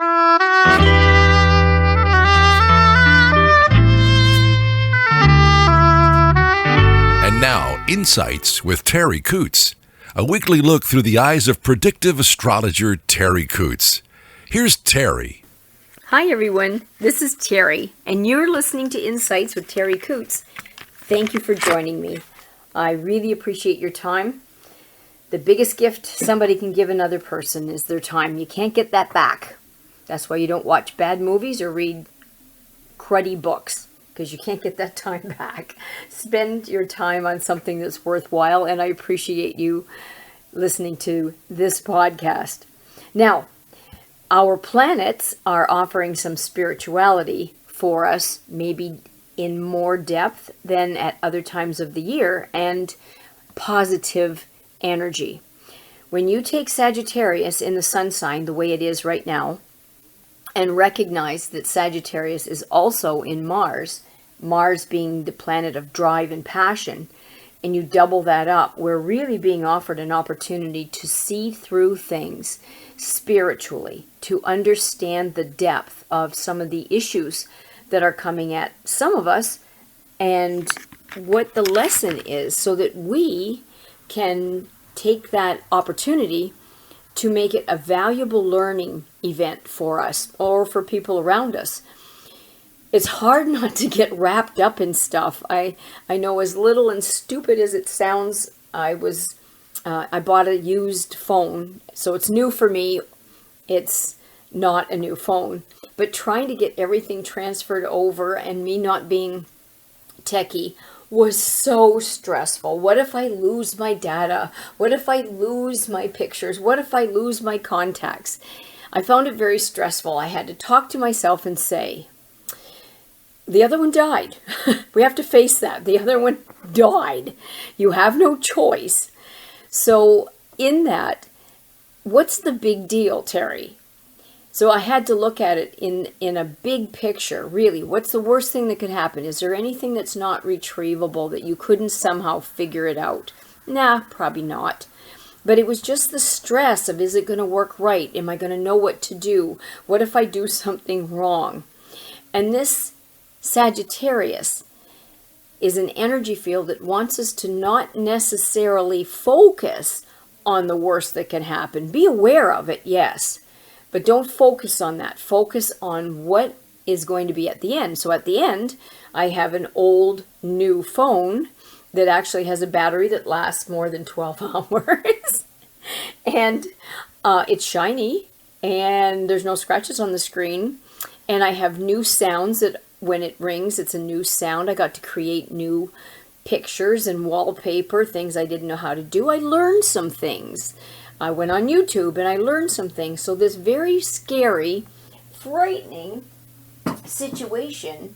And now, Insights with Terri Ep.150, a weekly look through the eyes of predictive astrologer Terri Ep.150. Here's Terri. Hi everyone, this is Terri, and you're listening to Insights with Terri Ep.150. Thank you for joining me. I really appreciate your time. The biggest gift somebody can give another person is their time. You can't get that back. That's why you don't watch bad movies or read cruddy books, because you can't get that time back. Spend your time on something that's worthwhile, and I appreciate you listening to this podcast. Now, our planets are offering some spirituality for us, maybe in more depth than at other times of the year, and positive energy. When you take Sagittarius in the sun sign the way it is right now, and recognize that Sagittarius is also in Mars, Mars being the planet of drive and passion, and you double that up, we're really being offered an opportunity to see through things spiritually, to understand the depth of some of the issues that are coming at some of us, and what the lesson is, so that we can take that opportunity to make it a valuable learning event for us or for people around us. It's hard not to get wrapped up in stuff. I know, as little and stupid as it sounds, I bought a used phone, so it's new for me. It's not a new phone, but trying to get everything transferred over, and me not being techie, was so stressful. What if I lose my data? What if I lose my pictures? What if I lose my contacts? I found it very stressful. I had to talk to myself and say, the other one died. We have to face that. The other one died. You have no choice. So in that, what's the big deal, Terri? So I had to look at it in a big picture, really. What's the worst thing that could happen? Is there anything that's not retrievable, that you couldn't somehow figure it out? Nah, probably not. But it was just the stress of, is it going to work right? Am I going to know what to do? What if I do something wrong? And this Sagittarius is an energy field that wants us to not necessarily focus on the worst that can happen. Be aware of it, yes. But don't focus on that. Focus on what is going to be at the end. So at the end, I have an old new phone that actually has a battery that lasts more than 12 hours. And it's shiny, and there's no scratches on the screen. And I have new sounds that when it rings, it's a new sound. I got to create new pictures and wallpaper, things I didn't know how to do. I learned some things. I went on YouTube and I learned some things. So this very scary, frightening situation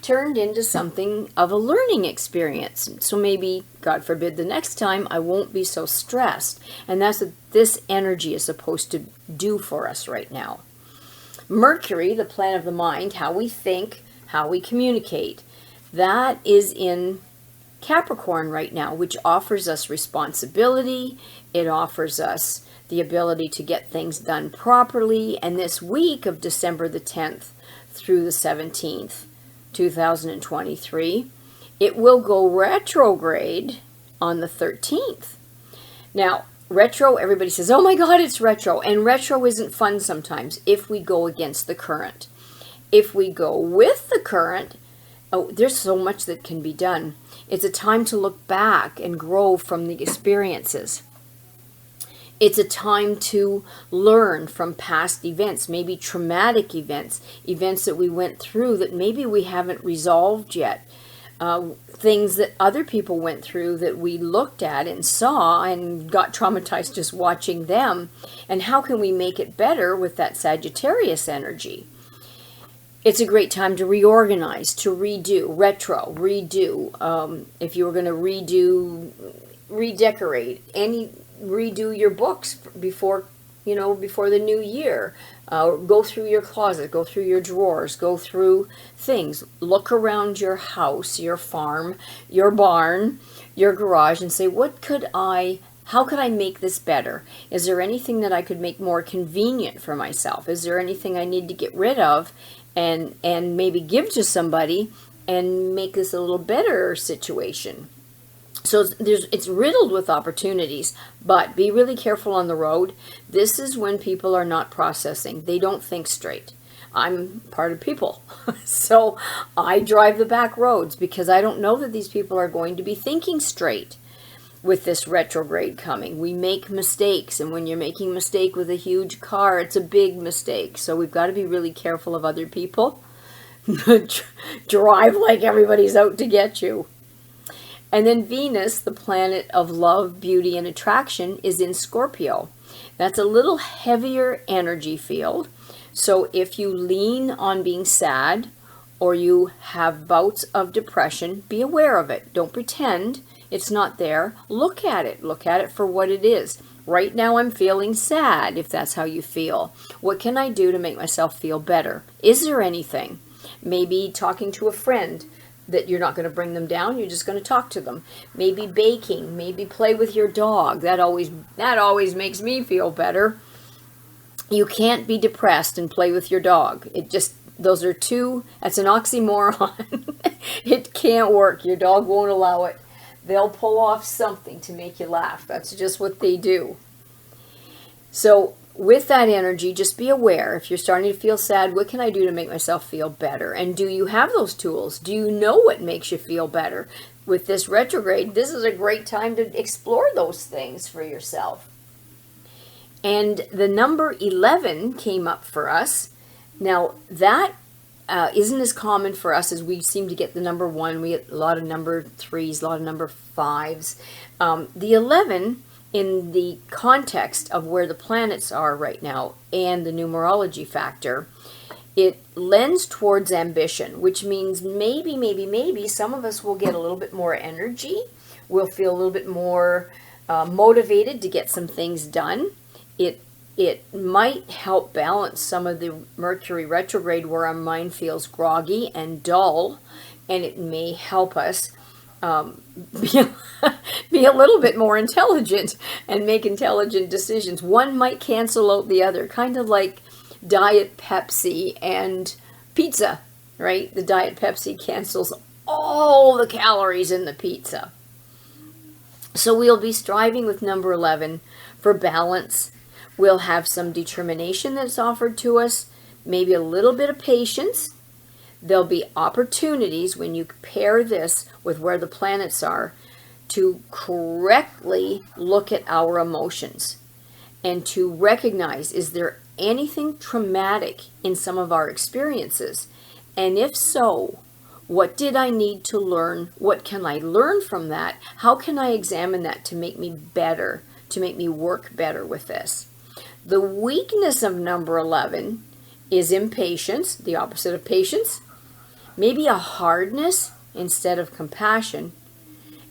turned into something of a learning experience. So maybe, God forbid, the next time I won't be so stressed. And that's what this energy is supposed to do for us right now. Mercury, the planet of the mind, how we think, how we communicate, that is in Capricorn right now, which offers us responsibility. It offers us the ability to get things done properly. And this week of December the 10th through the 17th, 2023, it will go retrograde on the 13th. Now, retro, everybody says, oh my God, it's retro. And retro isn't fun sometimes if we go against the current. If we go with the current, oh, there's so much that can be done. It's a time to look back and grow from the experiences. It's a time to learn from past events, maybe traumatic events, events that we went through that maybe we haven't resolved yet, things that other people went through that we looked at and saw and got traumatized just watching them. And how can we make it better with that Sagittarius energy? It's a great time to reorganize, to redo, redo. If you were going to redecorate, redo your books before the new year. Go through your closet, go through your drawers, go through things. Look around your house, your farm, your barn, your garage, and say, what could I How could I make this better? Is there anything that I could make more convenient for myself? Is there anything I need to get rid of and maybe give to somebody and make this a little better situation? So it's riddled with opportunities, but be really careful on the road. This is when people are not processing. They don't think straight. I'm part of people. So I drive the back roads because I don't know that these people are going to be thinking straight with this retrograde coming. We make mistakes, and when you're making a mistake with a huge car, it's a big mistake. So we've got to be really careful of other people. Drive like everybody's out to get you. And then Venus, the planet of love, beauty, and attraction, is in Scorpio. That's a little heavier energy field. So if you lean on being sad or you have bouts of depression, be aware of it. Don't pretend it's not there. Look at it. Look at it for what it is. Right now I'm feeling sad, if that's how you feel. What can I do to make myself feel better? Is there anything? Maybe talking to a friend that you're not going to bring them down, you're just going to talk to them. Maybe baking, maybe play with your dog. That always makes me feel better. You can't be depressed and play with your dog. That's an oxymoron. It can't work. Your dog won't allow it. They'll pull off something to make you laugh. That's just what they do. So with that energy, just be aware. If you're starting to feel sad, what can I do to make myself feel better? And do you have those tools? Do you know what makes you feel better? With this retrograde, this is a great time to explore those things for yourself. And the number 11 came up for us. Now, that isn't as common for us as we seem to get the number 1. We get a lot of number 3s, a lot of number 5s. The 11, in the context of where the planets are right now and the numerology factor, it lends towards ambition, which means maybe some of us will get a little bit more energy. We'll feel a little bit more motivated to get some things done. It might help balance some of the Mercury retrograde where our mind feels groggy and dull, and it may help us be a little bit more intelligent and make intelligent decisions. One might cancel out the other, kind of like Diet Pepsi and pizza, right? The Diet Pepsi cancels all the calories in the pizza. So we'll be striving with number 11 for balance. We'll have some determination that's offered to us, maybe a little bit of patience. There'll be opportunities when you pair this with where the planets are to correctly look at our emotions and to recognize, is there anything traumatic in some of our experiences? And if so, what did I need to learn? What can I learn from that? How can I examine that to make me better, to make me work better with this? The weakness of number 11 is impatience, the opposite of patience, maybe a hardness instead of compassion,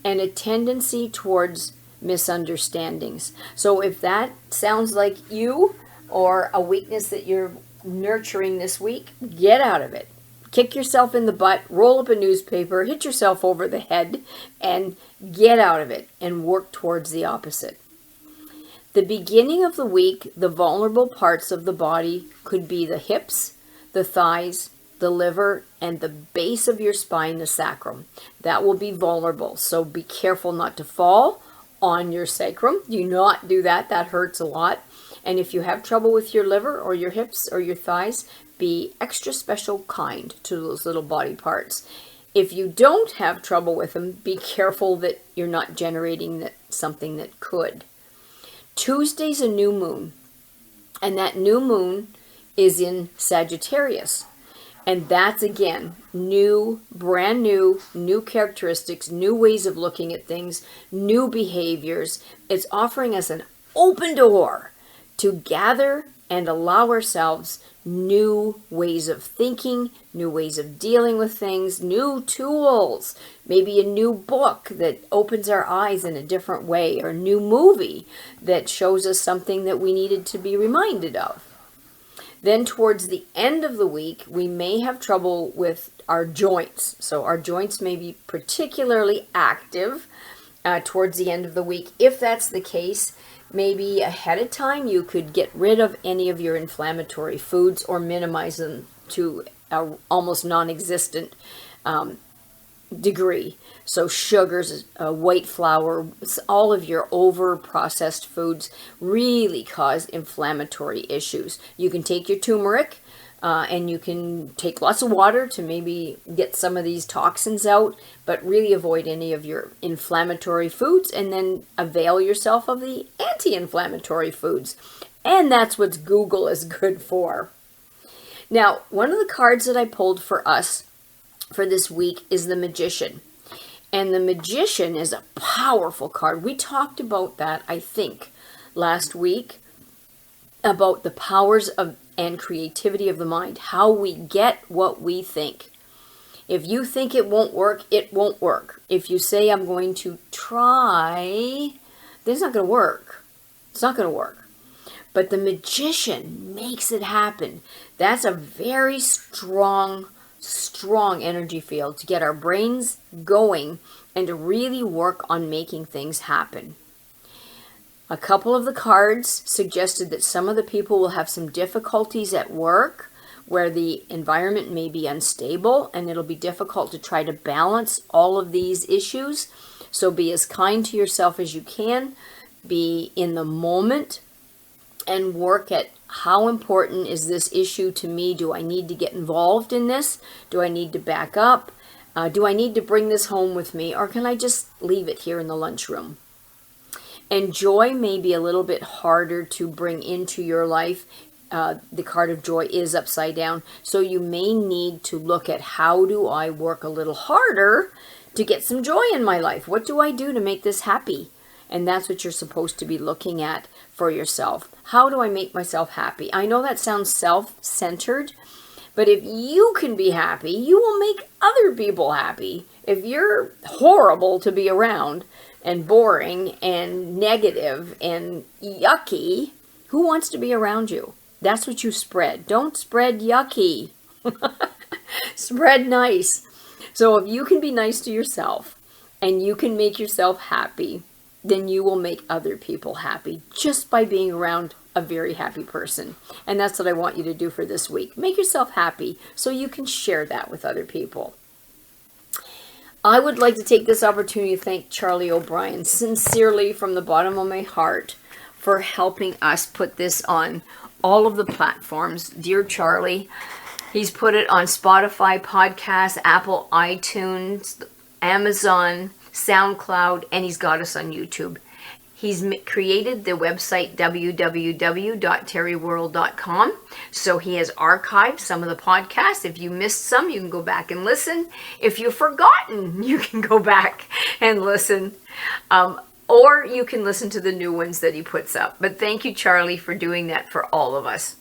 and a tendency towards misunderstandings. So if that sounds like you or a weakness that you're nurturing this week, get out of it. Kick yourself in the butt, roll up a newspaper, hit yourself over the head, and get out of it and work towards the opposite. The beginning of the week, the vulnerable parts of the body could be the hips, the thighs, the liver, and the base of your spine, the sacrum. That will be vulnerable, so be careful not to fall on your sacrum. Do not do that. That hurts a lot. And if you have trouble with your liver or your hips or your thighs, be extra special kind to those little body parts. If you don't have trouble with them, be careful that you're not generating something that could. Tuesday's a new moon, and that new moon is in Sagittarius. And that's, again, brand new characteristics, new ways of looking at things, new behaviors. It's offering us an open door to gather and allow ourselves new ways of thinking, new ways of dealing with things, new tools, maybe a new book that opens our eyes in a different way, or a new movie that shows us something that we needed to be reminded of. Then towards the end of the week, we may have trouble with our joints. So our joints may be particularly active, towards the end of the week. If that's the case, maybe ahead of time you could get rid of any of your inflammatory foods or minimize them to a almost non-existent degree. So sugars, white flour, all of your over-processed foods really cause inflammatory issues. You can take your turmeric and you can take lots of water to maybe get some of these toxins out, but really avoid any of your inflammatory foods and then avail yourself of the anti-inflammatory foods. And that's what Google is good for. Now, one of the cards that I pulled for us for this week is the Magician. And the Magician is a powerful card. We talked about that, I think, last week, about the powers of and creativity of the mind, how we get what we think. If you think it won't work, it won't work. If you say, I'm going to try, then it's not going to work. It's not going to work. But the Magician makes it happen. That's a very strong energy field to get our brains going and to really work on making things happen. A couple of the cards suggested that some of the people will have some difficulties at work where the environment may be unstable and it'll be difficult to try to balance all of these issues. So be as kind to yourself as you can, be in the moment, and work at how important is this issue to me? Do I need to get involved in this? Do I need to back up? Do I need to bring this home with me? Or can I just leave it here in the lunchroom? And joy may be a little bit harder to bring into your life. The card of joy is upside down. So you may need to look at, how do I work a little harder to get some joy in my life? What do I do to make this happy? And that's what you're supposed to be looking at for yourself. How do I make myself happy? I know that sounds self-centered, but if you can be happy, you will make other people happy. If you're horrible to be around and boring and negative and yucky, who wants to be around you? That's what you spread. Don't spread yucky. Spread nice. So if you can be nice to yourself and you can make yourself happy, then you will make other people happy just by being around a very happy person. And that's what I want you to do for this week. Make yourself happy so you can share that with other people. I would like to take this opportunity to thank Charlie O'Brien sincerely from the bottom of my heart for helping us put this on all of the platforms. Dear Charlie, he's put it on Spotify, podcasts, Apple, iTunes, Amazon, SoundCloud, and he's got us on YouTube. He's created the website www.terriworld.com. So he has archived some of the podcasts. If you missed some, you can go back and listen. If you've forgotten, you can go back and listen. Or you can listen to the new ones that he puts up. But thank you, Charlie, for doing that for all of us.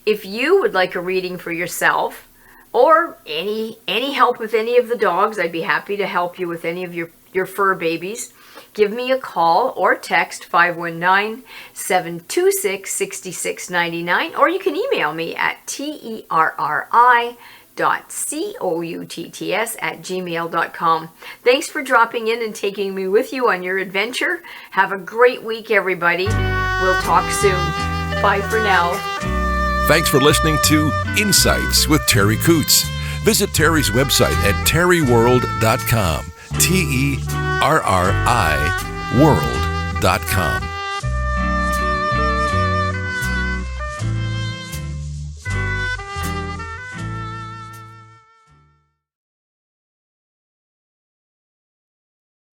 If you would like a reading for yourself or any help with any of the dogs, I'd be happy to help you with any of your fur babies. Give me a call or text 519-726-6699, or you can email me at terri.coutts@gmail.com. Thanks for dropping in and taking me with you on your adventure. Have a great week, everybody. We'll talk soon. Bye for now. Thanks for listening to Insights with Terri Coots. Visit Terri's website at terriworld.com. TERRI world.com.